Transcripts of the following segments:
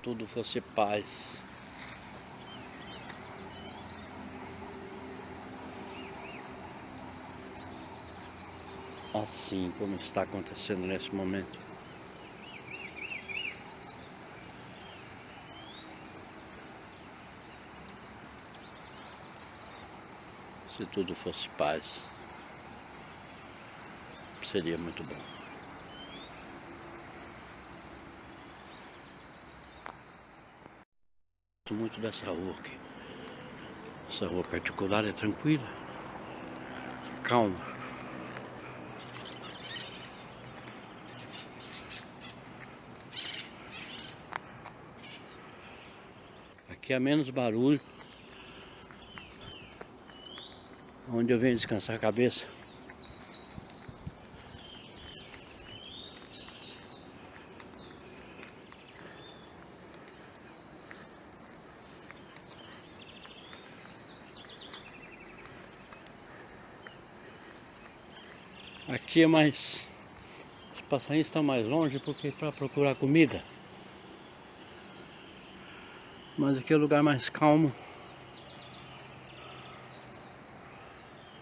tudo fosse paz. Assim como está acontecendo nesse momento. Se tudo fosse paz, seria muito bom. Gosto muito dessa rua aqui. Essa rua particular é tranquila, calma. Aqui há menos barulho, onde eu venho descansar a cabeça. Aqui é mais... Os passarinhos estão mais longe porque para procurar comida. Mas aqui é o lugar mais calmo.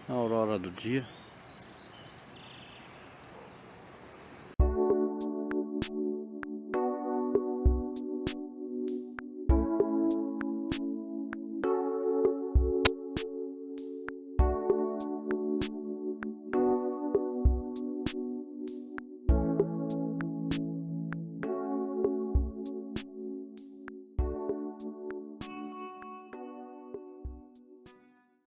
A aurora do dia.